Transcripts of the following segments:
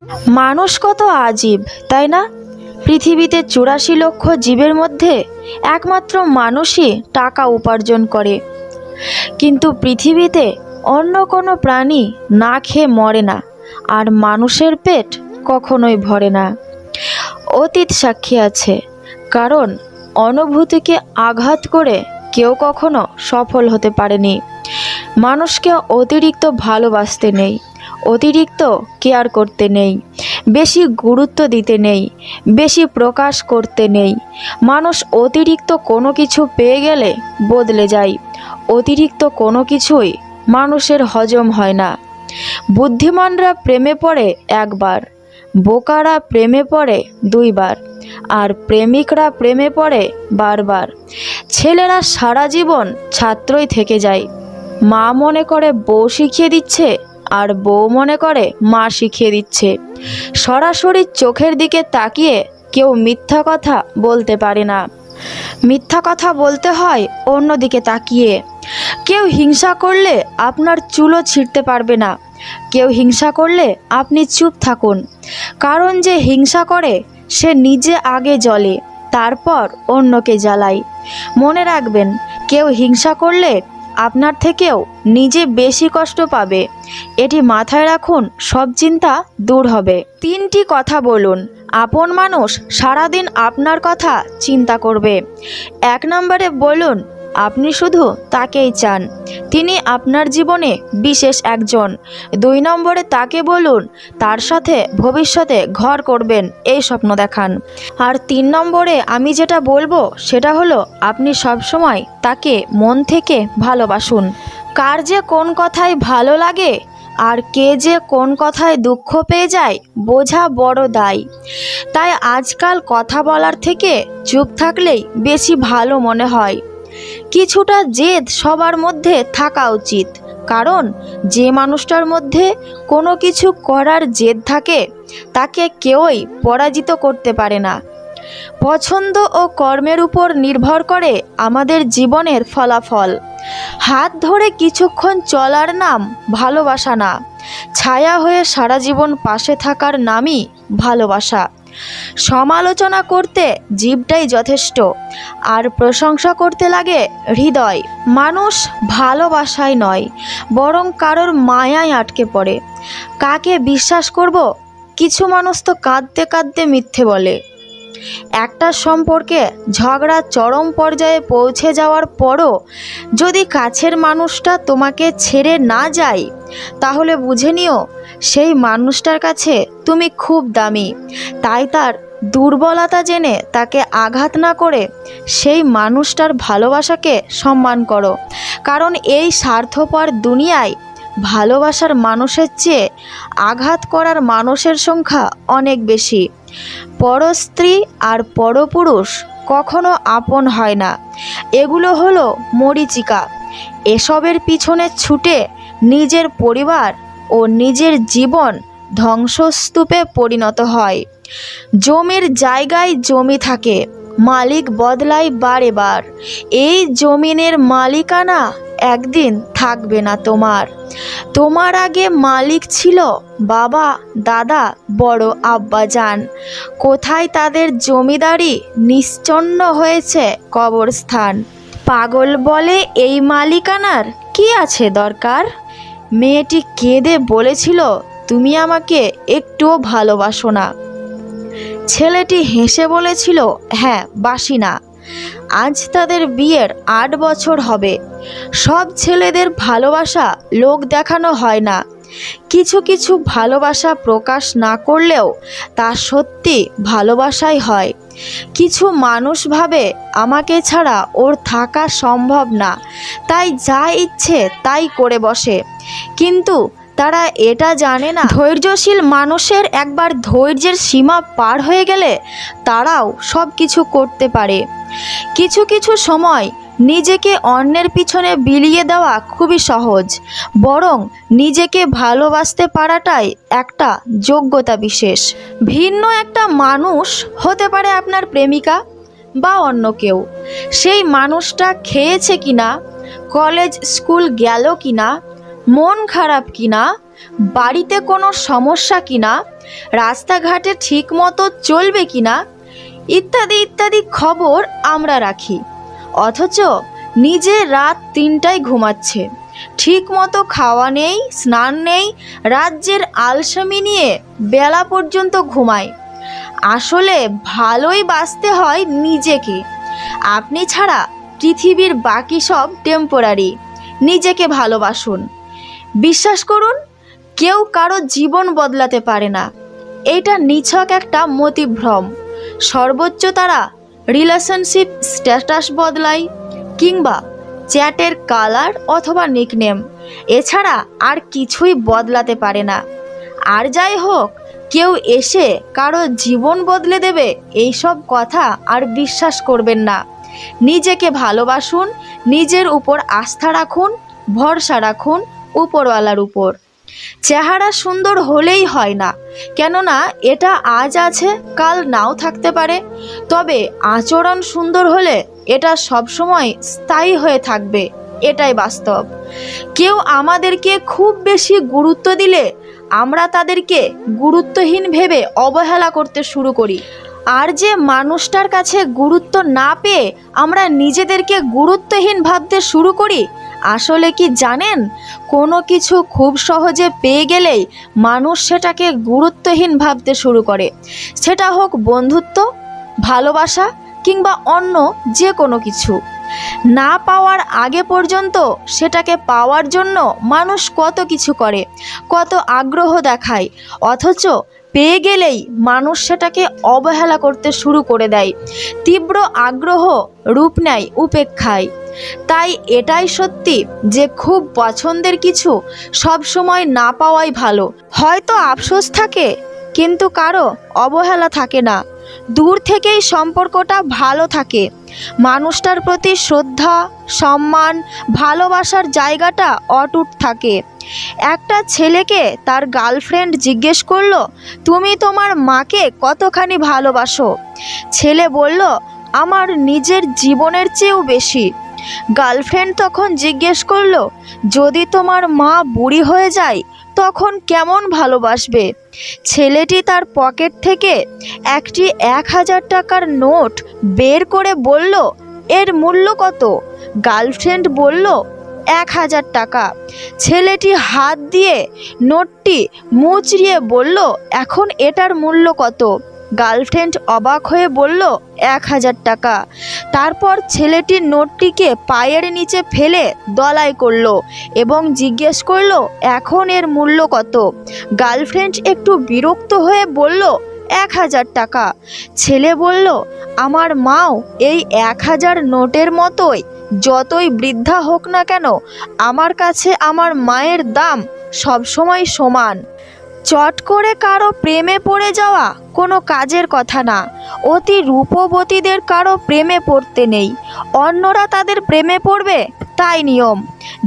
মানুষ কত আজীব, তাই না? পৃথিবীতে ৮৪ লক্ষ জীবের মধ্যে একমাত্র মানুষই টাকা উপার্জন করে, কিন্তু পৃথিবীতে অন্য কোনো প্রাণী না খেয়ে মরে না, আর মানুষের পেট কখনোই ভরে না। অতীত সাক্ষী আছে, কারণ অনুভূতিকে আঘাত করে কেউ কখনো সফল হতে পারেনি। মানুষকে অতিরিক্ত ভালোবাসতে নেই, অতিরিক্ত কেয়ার করতে নেই, বেশি গুরুত্ব দিতে নেই, বেশি প্রকাশ করতে নেই। মানুষ অতিরিক্ত কোনো কিছু পেয়ে গেলে বদলে যায়। অতিরিক্ত কোনো কিছুই মানুষের হজম হয় না। বুদ্ধিমানরা প্রেমে পড়ে একবার, বোকারা প্রেমে পড়ে দুইবার, আর প্রেমিকরা প্রেমে পড়ে বারবার। ছেলেরা সারা জীবন ছাত্রই থেকে যায়। মা মনে করে বউ শিখিয়ে দিচ্ছে, আর বউ মনে করে মা শিখিয়ে দিচ্ছে। সরাসরি চোখের দিকে তাকিয়ে কেউ মিথ্যা কথা বলতে পারে না। মিথ্যা কথা বলতে হয় অন্যদিকে তাকিয়ে। কেউ হিংসা করলে আপনার চুলও ছিঁড়তে পারবে না। কেউ হিংসা করলে আপনি চুপ থাকুন, কারণ যে হিংসা করে সে নিজে আগে জ্বলে, তারপর অন্যকে জ্বালায়। মনে রাখবেন, কেউ হিংসা করলে আপনার থেকেও নিজে বেশি কষ্ট পাবে। এটি মাথায় রাখুন, সব চিন্তা দূর হবে। ৩টি কথা বলুন। আপন মানুষ সারাদিন আপনার কথা চিন্তা করবে। ১ নম্বরে বলুন, আপনি শুধু তাকেই চান, তিনি আপনার জীবনে বিশেষ একজন। ২ নম্বরে তাকে বলুন তার সাথে ভবিষ্যতে ঘর করবেন, এই স্বপ্ন দেখান। আর ৩ নম্বরে আমি যেটা বলবো সেটা হলো, আপনি সবসময় তাকে মন থেকে ভালোবাসুন। কার যে কোন কথায় ভালো লাগে আর কে যে কোন কথায় দুঃখ পেয়ে যায় বোঝা বড় দায়। তাই আজকাল কথা বলার থেকে চুপ থাকলেই বেশি ভালো মনে হয়। কিছুটা জেদ সবার মধ্যে থাকা উচিত, কারণ যে মানুষটার মধ্যে কোনো কিছু করার জেদ থাকে তাকে কেউই পরাজিত করতে পারে না। পছন্দ ও কর্মের উপর নির্ভর করে আমাদের জীবনের ফলাফল। হাত ধরে কিছুক্ষণ চলার নাম ভালোবাসা না, ছায়া হয়ে সারা জীবন পাশে থাকার নামই ভালোবাসা। সমালোচনা করতে জিভটাই যথেষ্ট, আর প্রশংসা করতে লাগে হৃদয়। মানুষ ভালোবাসায় নয়, বরং কারোর মায়ায় আটকে পড়ে। কাকে বিশ্বাস করব? কিছু মানুষ তো কাঁদতে কাঁদতে মিথ্যে বলে। একটা সম্পর্কে ঝগড়া চরম পর্যায়ে পৌঁছে যাওয়ার পরও যদি কাছের মানুষটা তোমাকে ছেড়ে না যায়, তাহলে বুঝে নিও সেই মানুষটার কাছে তুমি খুব দামি। তাই তার দুর্বলতা জেনে তাকে আঘাত না করে সেই মানুষটার ভালোবাসাকে সম্মান করো, কারণ এই স্বার্থপর দুনিয়ায় ভালোবাসার মানুষের চেয়ে আঘাত করার মানুষের সংখ্যা অনেক বেশি। পরস্ত্রী আর পরপুরুষ কখনো আপন হয় না। এগুলো হলো মরীচিকা। এসবের পিছনে ছুটে নিজের পরিবার ও নিজের জীবন ধ্বংসস্তূপে পরিণত হয়। জমির জায়গায় জমি থাকে, মালিক বদলায় বারে বার। এই জমিনের মালিকানা একদিন থাকবে না তোমার। তোমার আগে মালিক ছিল বাবা, দাদা, বড় আব্বাজান। কোথায় তাদের জমিদারি নিশ্চন্ন হয়েছে কবরস্থান। পাগল বলে এই মালিকানার কি আছে দরকার? মেয়েটি কেঁদে বলেছিল, তুমি আমাকে একটুও ভালোবাসো না। ছেলেটি হেসে বলেছিল, হ্যাঁ বাসি না। আজ তাদের বিয়ের ৮ বছর হবে। সব ছেলেদের ভালোবাসা লোক দেখানো হয় না। কিছু কিছু ভালোবাসা প্রকাশ না করলেও তা সত্যি ভালোবাসাই হয়। কিছু মানুষ ভাবে আমাকে ছাড়া ওর থাকা সম্ভব না, তাই যা ইচ্ছে তাই করে বসে। কিন্তু তারা এটা জানে না, ধৈর্যশীল মানুষের একবার ধৈর্যের সীমা পার হয়ে গেলে তারাও সব কিছু করতে পারে। কিছু কিছু সময় নিজেকে অন্যের পিছনে বিলিয়ে দেওয়া খুবই সহজ, বরং নিজেকে ভালোবাসতে পারাটাই একটা যোগ্যতা বিশেষ। ভিন্ন একটা মানুষ হতে পারে আপনার প্রেমিকা বা অন্য কেউ। সেই মানুষটা খেয়েছে কিনা, কলেজ স্কুল গেল কিনা, মন খারাপ কিনা, বাড়িতে কোনো সমস্যা কিনা, রাস্তাঘাটে ঠিকমতো চলবে কিনা ইত্যাদি ইত্যাদি খবর আমরা রাখি। অথচ নিজে রাত 3টায় ঘুমাচ্ছে, ঠিকমতো খাওয়া নেই, স্নান নেই, রাজ্যের আলসামি নিয়ে বেলা পর্যন্ত ঘুমায়। আসলে ভালোই বাঁচতে হয় নিজেকে। আপনি ছাড়া পৃথিবীর বাকি সব টেম্পোরারি। নিজেকে ভালোবাসুন। বিশ্বাস করুন, কেউ কারো জীবন বদলাতে পারে না। এটা নিছক একটা মতিভ্রম। সর্বোচ্চ তারা রিলেশনশিপ স্ট্যাটাস বদলায় কিংবা চ্যাটের কালার অথবা নিকনেম, এছাড়া আর কিছুই বদলাতে পারে না। আর যাই হোক, কেউ এসে কারো জীবন বদলে দেবে এইসব কথা আর বিশ্বাস করবেন না। নিজেকে ভালোবাসুন, নিজের উপর আস্থা রাখুন, ভরসা রাখুন উপরওয়ালার উপর। চেহারা সুন্দর হলেই হয় না, কেননা এটা আজ আছে কাল নাও থাকতে পারে। তবে আচরণ সুন্দর হলে এটা সবসময় স্থায়ী হয়ে থাকবে, এটাই বাস্তব। কেউ আমাদেরকে খুব বেশি গুরুত্ব দিলে আমরা তাদেরকে গুরুত্বহীন ভেবে অবহেলা করতে শুরু করি। আর যে মানুষটার কাছে গুরুত্ব না পেয়ে আমরা নিজেদেরকে গুরুত্বহীন ভাবতে শুরু করি, আসলে কি জানেন, কোনো কিছু খুব সহজে পেয়ে গেলেই মানুষ সেটাকে গুরুত্বহীন ভাবতে শুরু করে। সেটা হোক বন্ধুত্ব, ভালোবাসা কিংবা অন্য যে কোনো কিছু। না পাওয়ার আগে পর্যন্ত সেটাকে পাওয়ার জন্য মানুষ কত কিছু করে, কত আগ্রহ দেখায়, অথচ পেয়ে গেলেই মানুষ সেটাকে অবহেলা করতে শুরু করে দেয়। তীব্র আগ্রহ রূপ নেয় উপেক্ষায়। তাই এটাই সত্যি যে খুব পছন্দের কিছু সব সময় না পাওয়াই ভালো। হয়তো আফসোস থাকে, কিন্তু কারো অবহেলা থাকে না। দূর থেকেই সম্পর্কটা ভালো থাকে। মানুষটার প্রতি শ্রদ্ধা, সম্মান, ভালোবাসার জায়গাটা অটুট থাকে। একটা ছেলেকে তার গার্লফ্রেন্ড জিজ্ঞেস করলো, তুমি তোমার মাকে কতখানি ভালোবাসো? ছেলে বলল, আমার নিজের জীবনের চেয়েও বেশি। গার্লফ্রেন্ড তখন জিজ্ঞেস করলো, যদি তোমার মা বুড়ি হয়ে যায় তখন কেমন ভালোবাসবে? ছেলেটি তার পকেট থেকে একটি 1000 টাকার নোট বের করে বলল, এর মূল্য কত? গার্লফ্রেন্ড বলল, 1000 টাকা। ছেলেটি হাত দিয়ে নোটটি মুচড়িয়ে বলল, এখন এটার মূল্য কত? গার্লফ্রেন্ড অবাক হয়ে বলল, 1000 টাকা। তারপর ছেলেটি নোটটিকে পায়ের নিচে ফেলে দলাই করলো এবং জিজ্ঞেস করলো, এখন এর মূল্য কত? গার্লফ্রেন্ড একটু বিরক্ত হয়ে বলল, 1000 টাকা। ছেলে বলল, আমার মাও এই 1000 নোটের মতোই, যতই বৃদ্ধা হোক না কেন আমার কাছে আমার মায়ের দাম সবসময় সমান। চট করে কারো প্রেমে পড়ে যাওয়া কোনো কাজের কথা না। অতি রূপবতীদের কারো প্রেমে পড়তে নেই, অন্যরা তাদের প্রেমে পড়বে তাই নিয়ম।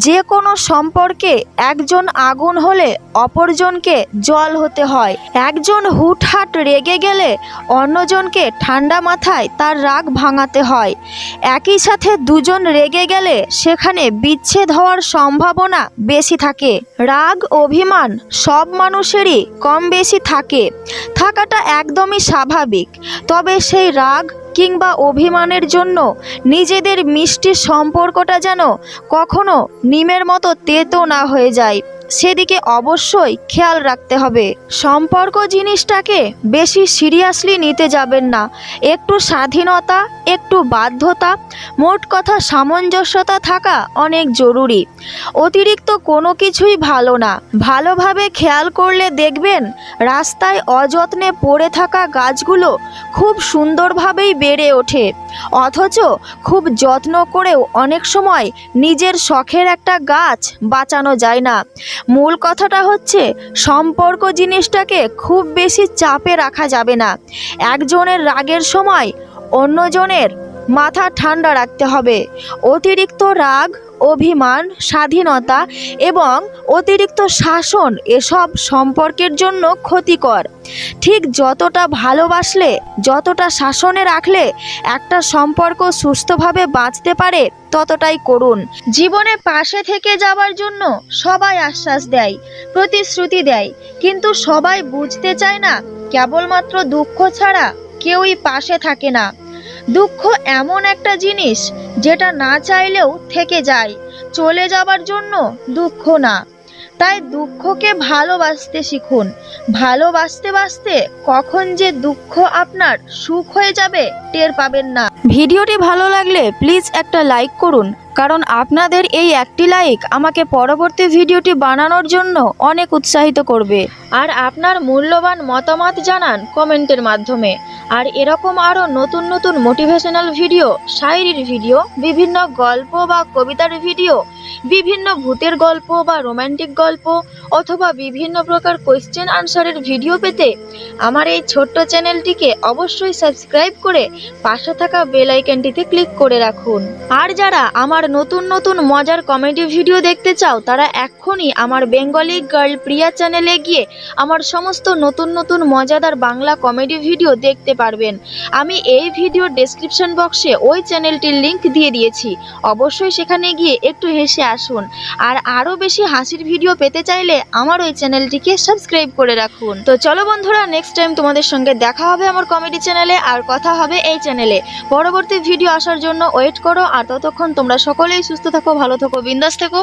যে কোনো সম্পর্কে একজন আগুন হলে অপরজনকে জল হতে হয়। একজন হুটহাট রেগে গেলে অন্যজনকে ঠান্ডা মাথায় তার রাগ ভাঙাতে হয়। একই সাথে দুজন রেগে গেলে সেখানে বিচ্ছেদ হওয়ার সম্ভাবনা বেশি থাকে। রাগ, অভিমান সব মানুষেরই কম বেশি থাকে, থাকাটা একদমই স্বাভাবিক। তবে সেই রাগ কিংবা অভিমানের জন্য নিজেদের মিষ্টি সম্পর্কটা যেন কখনো নিমের মতো তেতো না হয়ে যায়, সেদিকে অবশ্যই খেয়াল রাখতে হবে। সম্পর্ক জিনিসটাকে বেশি সিরিয়াসলি নিতে যাবেন না। একটু স্বাধীনতা, একটু বাধ্যতা, মোট কথা সামঞ্জস্যতা থাকা অনেক জরুরি। অতিরিক্ত কোনো কিছুই ভালো না। ভালোভাবে খেয়াল করলে দেখবেন রাস্তায় অযত্নে পড়ে থাকা গাছগুলো খুব সুন্দরভাবেই বেড়ে ওঠে, অথচ খুব যত্ন করেও অনেক সময় নিজের শখের একটা গাছ বাঁচানো যায় না। মূল কথাটা হচ্ছে, সম্পর্ক জিনিসটাকে খুব বেশি চাপে রাখা যাবে না। একজনের রাগের সময় অন্যজনের মাথা ঠান্ডা রাখতে হবে। অতিরিক্ত রাগ, অভিমান, স্বাধীনতা এবং অতিরিক্ত শাসন এসব সম্পর্কের জন্য ক্ষতিকর। ঠিক যতটা ভালোবাসলে, যতটা শাসনে রাখলে একটা সম্পর্ক সুস্থভাবে বাঁচতে পারে ততটাই করুন। জীবনে পাশে থেকে যাওয়ার জন্য সবাই আশ্বাস দেয়, প্রতিশ্রুতি দেয়, কিন্তু সবাই বুঝতে চায় না কেবলমাত্র দুঃখ ছাড়া কেউই পাশে থাকে না। দুঃখ এমন একটা জিনিস যেটা না চাইলেও থেকে যায়, চলে যাবার জন্য দুঃখ না। তাই দুঃখকে ভালোবাসতে শিখুন। ভালোবাসতে বাসতে কখন যে দুঃখ আপনার সুখ হয়ে যাবে টের পাবেন না। ভিডিওটি ভালো লাগলে প্লিজ একটা লাইক করুন, কারণ আপনাদের এই একটি লাইক আমাকে পরবর্তী ভিডিওটি বানানোর জন্য অনেক উৎসাহিত করবে। আর আপনার মূল্যবান মতামত জানান কমেন্টের মাধ্যমে। আর এরকম আরও নতুন নতুন মোটিভেশনাল ভিডিও, শায়েরির ভিডিও, বিভিন্ন গল্প বা কবিতার ভিডিও, বিভিন্ন ভূতের গল্প বা রোমান্টিক গল্প অথবা বিভিন্ন প্রকার কোয়েশ্চেন আনসারের ভিডিও পেতে আমার এই ছোট্ট চ্যানেলটিকে অবশ্যই সাবস্ক্রাইব করে পাশে থাকা বেল আইকনটিতে ক্লিক করে রাখুন। আর যারা আমার নতুন নতুন মজার কমেডি ভিডিও দেখতে চাও তারা এক্ষুনি আমার বেঙ্গলি গার্ল প্রিয়া চ্যানেলে গিয়ে আমার সমস্ত নতুন নতুন মজাদার বাংলা কমেডি ভিডিও দেখতে পারবেন। আমি এই ভিডিও ডেসক্রিপশন বক্সে ওই চ্যানেলটির লিংক দিয়ে দিয়েছি, অবশ্যই সেখানে গিয়ে একটু হেসে আসুন। আর আরও বেশি হাসির ভিডিও পেতে চাইলে আমার ওই চ্যানেলটিকে সাবস্ক্রাইব করে রাখুন। তো চলো বন্ধুরা, নেক্সট টাইম তোমাদের সঙ্গে দেখা হবে আমার কমেডি চ্যানেলে, আর কথা হবে এই চ্যানেলে। পরবর্তী ভিডিও আসার জন্য ওয়েট করো। আর ততক্ষণ তোমরা সকলেই সুস্থ থাকো, ভালো থাকো, বিন্দাস থেকো।